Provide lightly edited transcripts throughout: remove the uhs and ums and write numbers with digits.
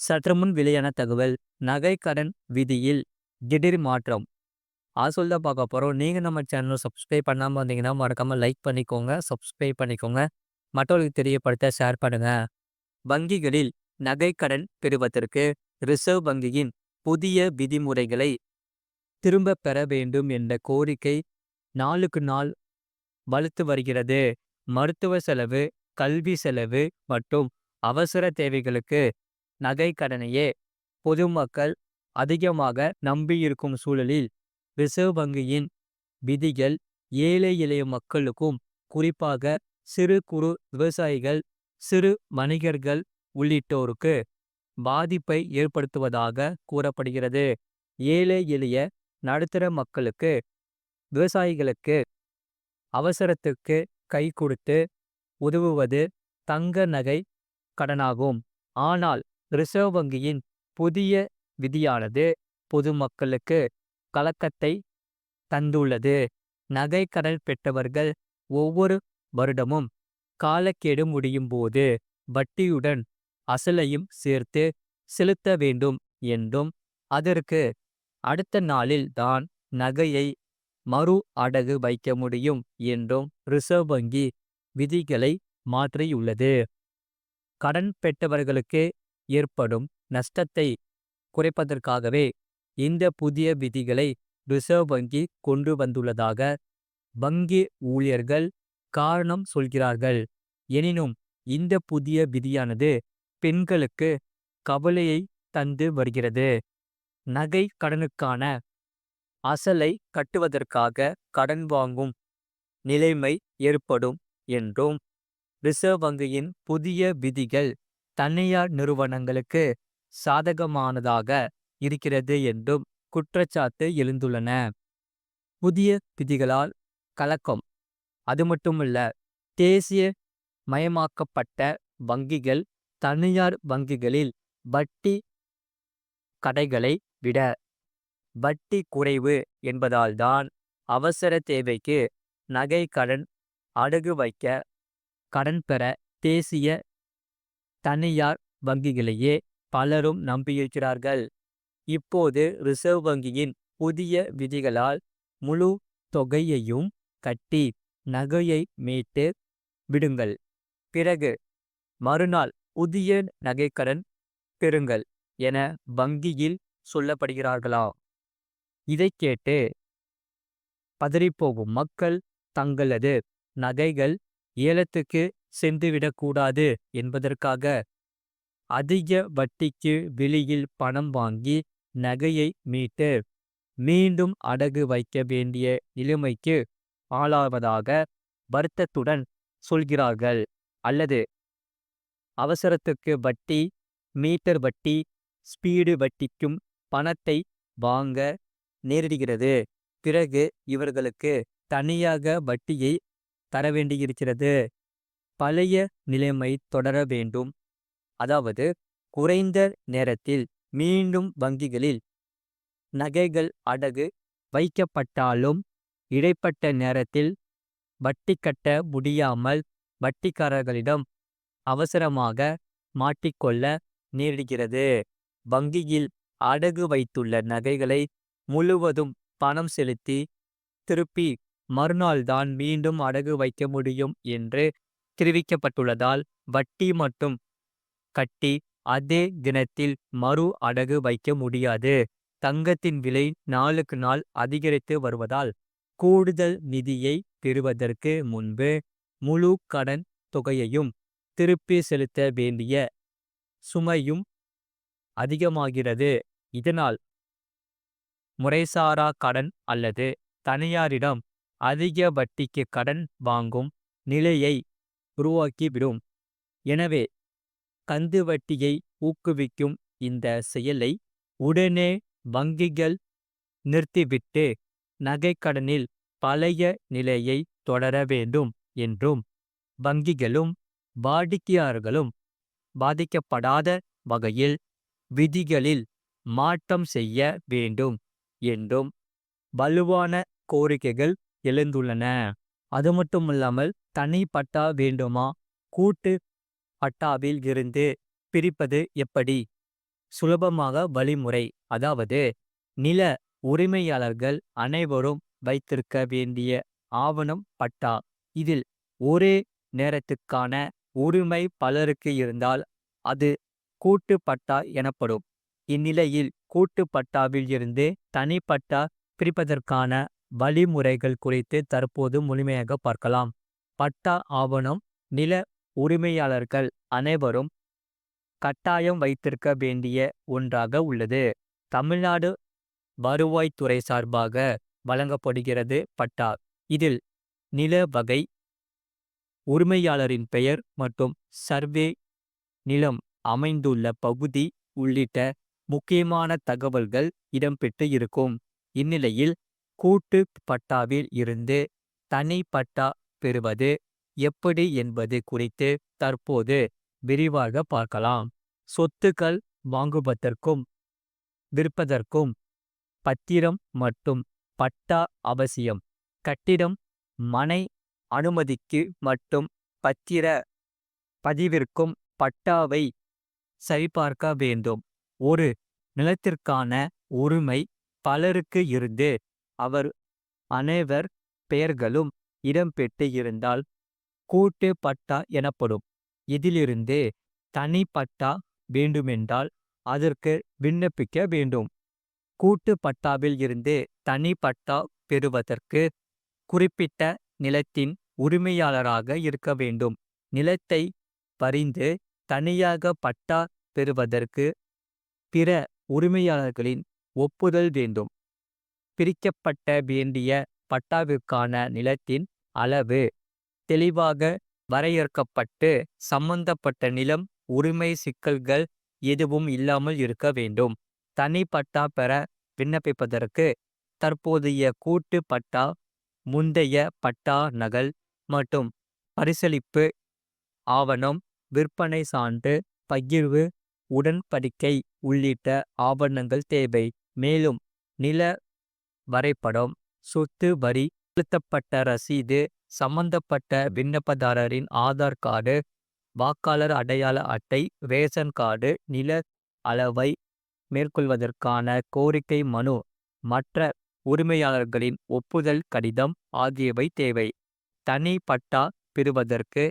சற்றுமுன் வெளியான தகவல். நகை கடன் விதியில் திடீர் மாற்றம். சொல்ல பார்க்க போறோம். நீங்க நம்ம சேனலை சப்ஸ்கிரைப் பண்ணாம வந்தீங்கன்னா மறக்காம லைக் பண்ணிக்கோங்க, சப்ஸ்கிரைப் பண்ணிக்கோங்க. மற்றவர்களுக்கு தெரியப்படுத்த ஷேர் பண்ணுங்க. வங்கிகளில் நகை கடன் பெறுவதற்கு ரிசர்வ் வங்கியின் புதிய விதிமுறைகளை திரும்ப பெற வேண்டும் என்ற கோரிக்கை நாளுக்கு நாள் வலுத்து வருகிறது. மருத்துவ செலவு, கல்வி செலவு மற்றும் அவசர தேவைகளுக்கு நகை கடனையே பொதுமக்கள் அதிகமாக நம்பியிருக்கும் சூழலில் ரிசர்வ் வங்கியின் விதிகள் ஏழை எளிய மக்களுக்கும், குறிப்பாக சிறு குறு விவசாயிகள், சிறு வணிகர்கள் உள்ளிட்டோருக்கு பாதிப்பை ஏற்படுத்துவதாக கூறப்படுகிறது. ஏழை எளிய நடுத்தர மக்களுக்கு, விவசாயிகளுக்கு அவசரத்துக்கு கை கொடுத்து உதவுவது தங்க நகை கடனாகும். ஆனால் ரிசர்வ் வங்கியின் புதிய விதியானது பொதுமக்களுக்கு கலக்கத்தை தந்துள்ளது. நகை கடன் பெற்றவர்கள் ஒவ்வொரு வருடமும் காலக்கெடு முடியும் போது வட்டியுடன் அசலையும் சேர்த்து செலுத்த வேண்டும் என்றும், அதற்கு அடுத்த நாளில் தான் நகையை மறு அடகு வைக்க முடியும் என்றும் ரிசர்வ் வங்கி விதிகளை மாற்றியுள்ளது. கடன் பெற்றவர்களுக்கு ஏற்படும் நஷ்டத்தை குறைப்பதற்காகவே இந்த புதிய விதிகளை ரிசர்வ் வங்கி கொண்டு வந்துள்ளதாக வங்கி ஊழியர்கள் காரணம் சொல்கிறார்கள். எனினும் இந்த புதிய விதியானது பெண்களுக்கு கவலையை தந்து வருகிறது. நகை கடனுக்கான அசலை கட்டுவதற்காக கடன் வாங்கும் நிலைமை ஏற்படும் என்றும், ரிசர்வ் வங்கியின் புதிய விதிகள் தனியார் நிறுவனங்களுக்கு சாதகமானதாக இருக்கிறது என்றும் குற்றச்சாட்டு எழுந்துள்ளன. புதிய விதிகளால் கலக்கம். அது மட்டுமல்ல, தேசிய மயமாக்கப்பட்ட வங்கிகள் தனியார் வங்கிகளில் வட்டி கடைகளை விட வட்டி குறைவு என்பதால்தான் அவசர தேவைக்கு நகை கடன் அடகு வைக்க கடன் பெற தேசிய தனியார் வங்கிகளையே பலரும் நம்பியிருக்கிறார்கள். இப்போது ரிசர்வ் வங்கியின் புதிய விதிகளால் முழு தொகையையும் கட்டி நகையை மீட்டு விடுங்கள், பிறகு மறுநாள் புதிய நகைக்கடன் பெறுங்கள் என வங்கியில் சொல்லப்படுகிறார்களா? இதை கேட்டு பதறிப்போகும் மக்கள் தங்களது நகைகள் ஏலத்துக்கு சென்றுவிடக்கூடாது என்பதற்காக அதிக வட்டிக்கு வெளியில் பணம் வாங்கி நகையை மீட்டு மீண்டும் அடகு வைக்க வேண்டிய நிலைமைக்கு ஆளாவதாக வருத்தத்துடன் சொல்கிறார்கள். அல்லது அவசரத்துக்கு வட்டி, மீட்டர் வட்டி, ஸ்பீடு வட்டிக்கும் பணத்தை வாங்க நேரிடுகிறது. பிறகு இவர்களுக்கு தனியாக வட்டியை தர வேண்டியிருக்கிறது. பழைய நிலைமை தொடர வேண்டும். அதாவது குறைந்த நேரத்தில் மீண்டும் வங்கிகளில் நகைகள் அடகு வைக்கப்பட்டாலும் இடைப்பட்ட நேரத்தில் வட்டி கட்ட முடியாமல் வட்டிக்காரர்களிடம் அவசரமாக மாட்டிக்கொள்ள நேரிடுகிறது. வங்கியில் அடகு வைத்துள்ள நகைகளை முழுவதும் பணம் செலுத்தி திருப்பி மறுநாள்தான் மீண்டும் அடகு வைக்க முடியும் என்று தெரிவிக்கப்பட்டுள்ளதால் வட்டி மட்டும் கட்டி அதே தினத்தில் மறு அடகு வைக்க முடியாது. தங்கத்தின் விலை நாளுக்கு நாள் அதிகரித்து வருவதால் கூடுதல் நிதியை பெறுவதற்கு முன்பு முழு கடன் தொகையையும் திருப்பி செலுத்த வேண்டிய சுமையும் அதிகமாகிறது. இதனால் முறைசாரா கடன் அல்லது தனியாரிடம் அதிக வட்டிக்கு கடன் வாங்கும் நிலையை உருவாக்கிவிடும். எனவே கந்து வட்டியை ஊக்குவிக்கும் இந்த செயலை உடனே வங்கிகள் நிறுத்திவிட்டு நகைக்கடனில் பழைய நிலையை தொடர வேண்டும் என்றும், வங்கிகளும் வாடிக்கையாளர்களும் பாதிக்கப்படாத வகையில் விதிகளில் மாற்றம் செய்ய வேண்டும் என்றும் வலுவான கோரிக்கைகள் எழுந்துள்ளன. அது மட்டுமில்லாமல் தனி பட்டா வேண்டுமா, கூட்டு பட்டாவில் இருந்து பிரிப்பது எப்படி சுலபமாக வழிமுறை. அதாவது நில உரிமையாளர்கள் அனைவரும் வைத்திருக்க வேண்டிய ஆவணம் பட்டா. இதில் ஒரே நேரத்துக்கான உரிமை பலருக்கு இருந்தால் அது கூட்டு பட்டா எனப்படும். இந்நிலையில் கூட்டு பட்டாவில் இருந்து தனிப்பட்டா பிரிப்பதற்கான வழிமுறைகள் குறித்து தற்போது முழுமையாக பார்க்கலாம். பட்டா ஆவணம் நில உரிமையாளர்கள் அனைவரும் கட்டாயம் வைத்திருக்க வேண்டிய ஒன்றாக உள்ளது. தமிழ்நாடு வருவாய்த்துறை சார்பாக வழங்கப்படுகிறது பட்டா. இதில் நில வகை, உரிமையாளரின் பெயர் மற்றும் சர்வே, நிலம் அமைந்துள்ள பகுதி உள்ளிட்ட முக்கியமான தகவல்கள் இடம்பெற்று இருக்கும். இந்நிலையில் கூட்டு பட்டாவில் இருந்து தனி பட்டா பெறுவது எப்படி என்பது குறித்து தற்போது விரிவாக பார்க்கலாம். சொத்துக்கள் வாங்குவதற்கும் விற்பதற்கும் பத்திரம் மற்றும் பட்டா அவசியம். கட்டிடம், மனை அனுமதிக்கு மற்றும் பத்திர பதிவிற்கும் பட்டாவை சரிபார்க்க வேண்டும். ஒரு நிலத்திற்கான உரிமை பலருக்கு இருந்து அவர் அனைவர் பெயர்களும் இடம்பெற்று இருந்தால் கூட்டு பட்டா எனப்படும். இதிலிருந்து தனி பட்டா வேண்டுமென்றால் அதற்கு விண்ணப்பிக்க வேண்டும். கூட்டு பட்டாவில் இருந்து தனி பட்டா பெறுவதற்கு குறிப்பிட்ட நிலத்தின் உரிமையாளராக இருக்க வேண்டும். நிலத்தை பறிந்து தனியாக பட்டா பெறுவதற்கு பிற உரிமையாளர்களின் ஒப்புதல் வேண்டும். பிரிக்கப்பட்ட வேண்டிய பட்டாவிற்கான நிலத்தின் அளவு தெளிவாக வரையறுக்கப்பட்டு சம்பந்தப்பட்ட நிலம் உரிமை சிக்கல்கள் எதுவும் இல்லாமல் இருக்க வேண்டும். தனி பட்டா பெற விண்ணப்பிப்பதற்கு தற்போதைய கூட்டு பட்டா, முந்தைய பட்டா நகல் மற்றும் பரிசளிப்பு ஆவணம், விற்பனை சான்று, பகிர்வு உடன்படிக்கை உள்ளிட்ட ஆவணங்கள் தேவை. மேலும் நில வரைபடம், சொத்து வரி செலுத்தப்பட்ட ரசீது, சம்பந்தப்பட்ட விண்ணப்பதாரரின் ஆதார் கார்டு, வாக்காளர் அடையாள அட்டை, ரேஷன் கார்டு, நில அளவை மேற்கொள்வதற்கான கோரிக்கை மனு, மற்ற உரிமையாளர்களின் ஒப்புதல் கடிதம் ஆகியவை தேவை. தனி பட்டா பெறுவதற்கு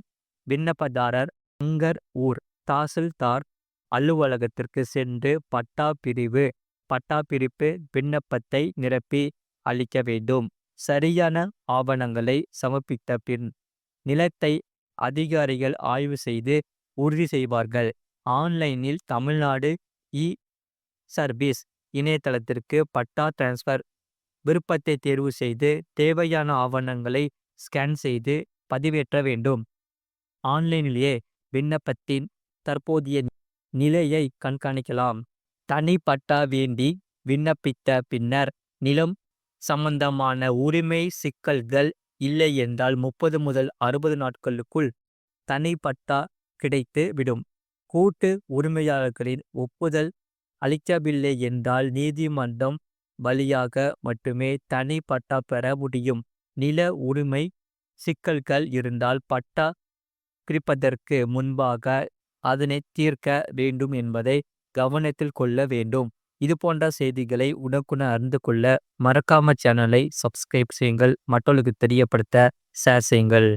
விண்ணப்பதாரர் அங்கர் ஊர் தாசில்தார் அலுவலகத்திற்கு சென்று பட்டா பிரிப்பு விண்ணப்பத்தை நிரப்பி அளிக்க வேண்டும். சரியான ஆவணங்களை சமர்ப்பித்த பின் நிலத்தை அதிகாரிகள் ஆய்வு செய்து உறுதி செய்வார்கள். ஆன்லைனில் தமிழ்நாடு இ-சர்வீஸ் இணையதளத்திற்கு பட்டா டிரான்ஸ்ஃபர் விருப்பத்தை தேர்வு செய்து தேவையான ஆவணங்களை ஸ்கேன் செய்து பதிவேற்ற வேண்டும். ஆன்லைனிலேயே விண்ணப்பத்தின் தற்போதைய நிலையை கண்காணிக்கலாம். தனி பட்டா வேண்டி விண்ணப்பித்த பின்னர் நிலம் சம்பந்தமான உரிமை சிக்கல்கள் இல்லை என்றால் 30 முதல் 60 நாட்களுக்குள் தனி பட்டா கிடைத்து விடும். கூட்டு உரிமையாளர்களின் ஒப்புதல் அளிக்கவில்லை என்றால் நீதிமன்றம் வழியாக மட்டுமே தனி பட்டா பெற முடியும். நில உரிமை சிக்கல்கள் இருந்தால் பட்டா பிரிப்பதற்கு முன்பாக அதனை தீர்க்க வேண்டும் என்பதை கவனத்தில் கொள்ள வேண்டும். இதுபோன்ற செய்திகளை உடனுக்குடன் அறிந்து கொள்ள மறக்காம சேனலை சப்ஸ்கிரைப் செய்யுங்கள். மற்றவர்களுக்கு தெரியப்படுத்த ஷேர் செய்யுங்கள்.